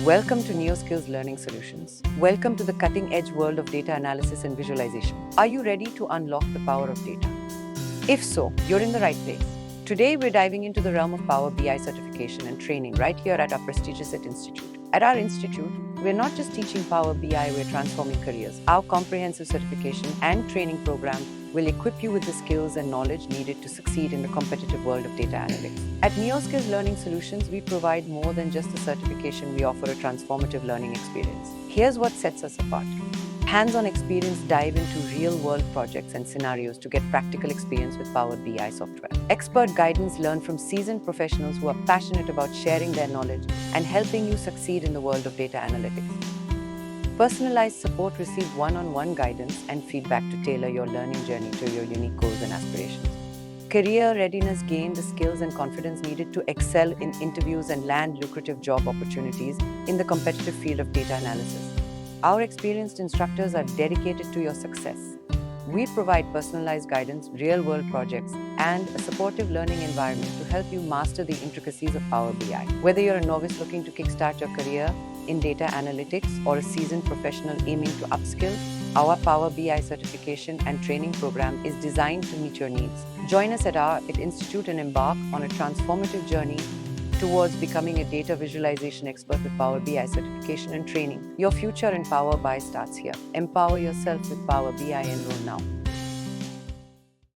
Welcome to NeoSkills Learning Solutions. Welcome to the cutting-edge world of data analysis and visualization. Are you ready to unlock the power of data? If so, you're in the right place. Today, we're diving into the realm of Power BI certification and training right here at our prestigious institute. At our institute, we're not just teaching Power BI, we're transforming careers. Our comprehensive certification and training program will equip you with the skills and knowledge needed to succeed in the competitive world of data analytics. At NeoSkills Learning Solutions, we provide more than just a certification, we offer a transformative learning experience. Here's what sets us apart. Hands-on experience, dive into real-world projects and scenarios to get practical experience with Power BI software. Expert guidance, learn from seasoned professionals who are passionate about sharing their knowledge and helping you succeed in the world of data analytics. Personalized support, receive one-on-one guidance and feedback to tailor your learning journey to your unique goals and aspirations. Career readiness, gain the skills and confidence needed to excel in interviews and land lucrative job opportunities in the competitive field of data analysis. Our experienced instructors are dedicated to your success. We provide personalized guidance, real-world projects, and a supportive learning environment to help you master the intricacies of Power BI. Whether you're a novice looking to kickstart your career in data analytics or a seasoned professional aiming to upskill, our Power BI certification and training program is designed to meet your needs. Join us at our institute and embark on a transformative journey towards becoming a data visualization expert with Power BI certification and training. Your future in Power BI starts here. Empower yourself with Power BI. Enroll now.